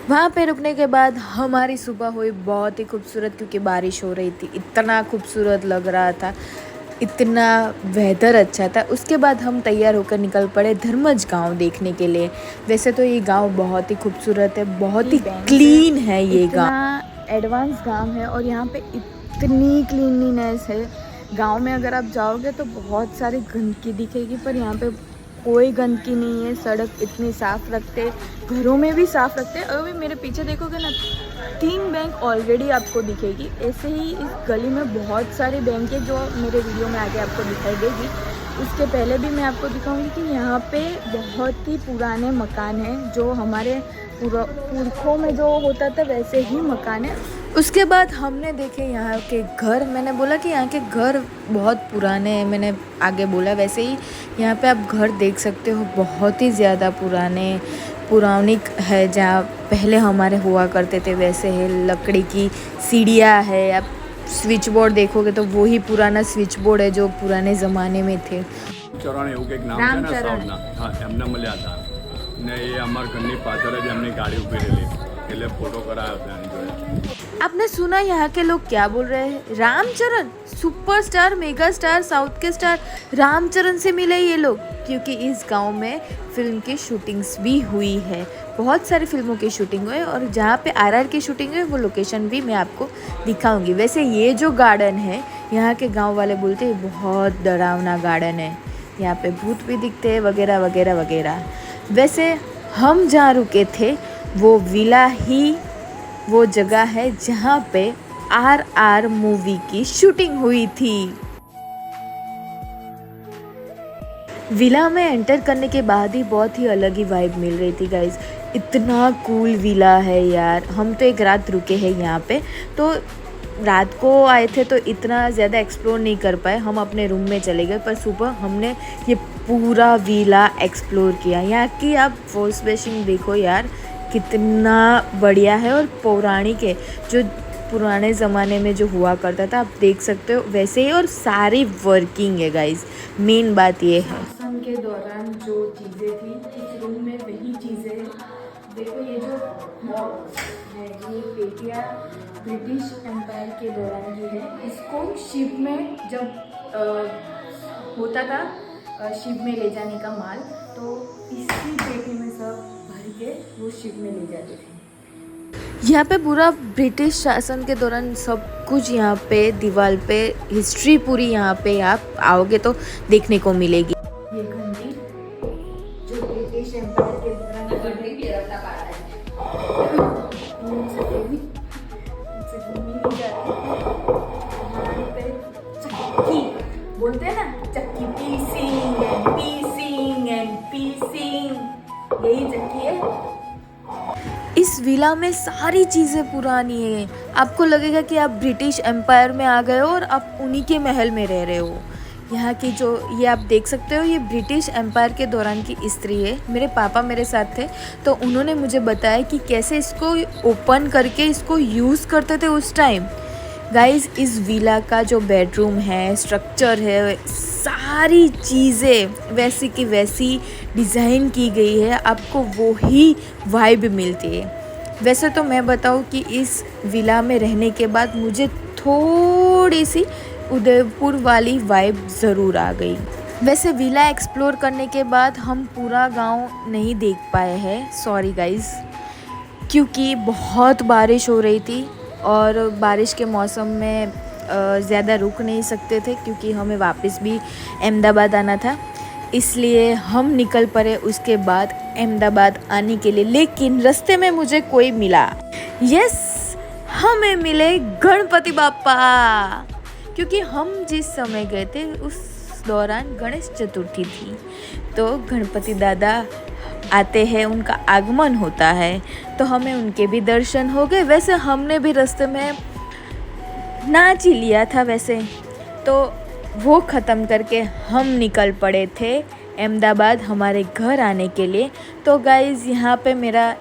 वहाँ पे रुकने के बाद हमारी सुबह हुई बहुत ही खूबसूरत, क्योंकि बारिश हो रही थी, इतना खूबसूरत लग रहा था, इतना वेदर अच्छा था। उसके बाद हम तैयार होकर निकल पड़े धर्मज गांव देखने के लिए। वैसे तो ये गांव बहुत ही खूबसूरत है, बहुत ही क्लीन है, ये गांव एडवांस गांव है और यहाँ पे इतनी क्लीनलीनेस है। गांव में अगर आप जाओगे तो बहुत सारी गंदगी दिखेगी, पर यहाँ पे कोई गंदगी नहीं है। सड़क इतनी साफ़ रखते, घरों में भी साफ़ रखते। अभी मेरे पीछे देखोगे ना, 3 बैंक ऑलरेडी आपको दिखेगी। ऐसे ही इस गली में बहुत सारी बैंक है जो मेरे वीडियो में आगे आपको दिखाई देगी। उसके पहले भी मैं आपको दिखाऊंगी कि यहाँ पे बहुत ही पुराने मकान हैं, जो हमारे पुरखों में जो होता था वैसे ही मकान है। उसके बाद हमने देखे यहाँ के घर। मैंने बोला कि यहाँ के घर बहुत पुराने हैं, मैंने आगे बोला। वैसे ही यहाँ पे आप घर देख सकते हो, बहुत ही ज़्यादा पौराणिक है। जहाँ पहले हमारे हुआ करते थे वैसे है। लकड़ी की सीढ़ियाँ है। आप स्विच बोर्ड देखोगे तो वही पुराना स्विच बोर्ड है जो पुराने ज़माने में थे। ચરણ એવું કંઈક નામ છે ને સાઉથના, હા એમને મળ્યા હતા ને એ અમારા ઘરની પાછળ જ એમની ગાડી ઊભી રહેલી એટલે ફોટો કરાયો હતો એની જોડે। आपने सुना यहाँ के लोग क्या बोल रहे हैं? Ram Charan superstar, mega star, south के स्टार रामचरण से मिले ये लोग, क्योंकि इस गांव में फिल्म की शूटिंग्स भी हुई है। बहुत सारी फिल्मों की शूटिंग हुई है और जहाँ पे आरआर की शूटिंग हुई वो लोकेशन भी मैं आपको दिखाऊंगी। वैसे ये जो गार्डन है, यहाँ के गांव वाले बोलते हैं बहुत डरावना गार्डन है, यहाँ पे भूत भी दिखते हैं वगैरह वगैरह वगैरह। वैसे हम जहाँ रुके थे वो विला ही वो जगह है जहाँ पे आरआर मूवी की शूटिंग हुई थी। विला में एंटर करने के बाद ही बहुत ही अलग ही वाइब मिल रही थी गाइज। इतना कूल विला है यार। हम तो एक रात रुके हैं यहाँ पे, तो रात को आए थे तो इतना ज़्यादा एक्सप्लोर नहीं कर पाए, हम अपने रूम में चले गए। पर सुबह हमने ये पूरा विला एक्सप्लोर किया। यहाँ की आप वॉश बेसिन देखो यार, कितना बढ़िया है और पौराणिक है, जो पुराने ज़माने में जो हुआ करता था आप देख सकते हो वैसे ही। और सारी वर्किंग है गाइस, मेन बात ये है। शासन के दौरान जो चीज़ें थी इस रूम में वही चीज़ें देखो। ये जो बॉक्स है, ये पेटियाँ ब्रिटिश एम्पायर के दौरान की है। इसको शिप में जब होता था शिप में ले जाने का माल, तो इसी पेटी में सब भर के वो शिप में ले जाते थे। यहाँ पे पूरा ब्रिटिश शासन के दौरान सब कुछ यहाँ पे दीवार पे हिस्ट्री पूरी यहाँ पे आप आओगे तो देखने को मिलेगी। ये घंटी जो ब्रिटिश एम्पायर के दौरान चक्की बोलते हैं ना, चक्की पीसिंग एंड पीसिंग, यही चक्की है। इस विला में सारी चीज़ें पुरानी है। आपको लगेगा कि आप ब्रिटिश एम्पायर में आ गए हो और आप उन्हीं के महल में रह रहे हो। यहाँ की जो ये आप देख सकते हो, ये ब्रिटिश एम्पायर के दौरान की स्त्री है। मेरे पापा मेरे साथ थे तो उन्होंने मुझे बताया कि कैसे इसको ओपन करके इसको यूज़ करते थे उस टाइम। गाइस, इस विला का जो बेडरूम है, स्ट्रक्चर है, सारी चीज़ें वैसी की वैसी डिज़ाइन की गई है, आपको वो ही वाइब मिलती है। वैसे तो मैं बताऊँ कि इस विला में रहने के बाद मुझे थोड़ी सी उदयपुर वाली वाइब ज़रूर आ गई। वैसे विला एक्सप्लोर करने के बाद हम पूरा गांव नहीं देख पाए हैं, सॉरी गाइस, क्योंकि बहुत बारिश हो रही थी और बारिश के मौसम में ज़्यादा रुक नहीं सकते थे, क्योंकि हमें वापस भी अहमदाबाद आना था। इसलिए हम निकल पड़े उसके बाद अहमदाबाद आने के लिए। लेकिन रास्ते में मुझे कोई मिला। यस, हमें मिले गणपति बापा, क्योंकि हम जिस समय गए थे उस दौरान गणेश चतुर्थी थी। तो गणपति दादा आते हैं, उनका आगमन होता है, तो हमें उनके भी दर्शन हो गए। वैसे हमने भी रास्ते में नाच ही लिया था वैसे, तो वो ख़त्म करके हम निकल पड़े थे अहमदाबाद हमारे घर आने के लिए। तो गाइज़, यहाँ पे मेरा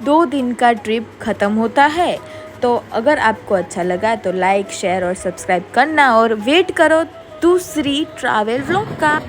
2 दिन का ट्रिप ख़त्म होता है। तो अगर आपको अच्छा लगा तो लाइक, शेयर और सब्सक्राइब करना और वेट करो दूसरी ट्रैवल व्लॉग का।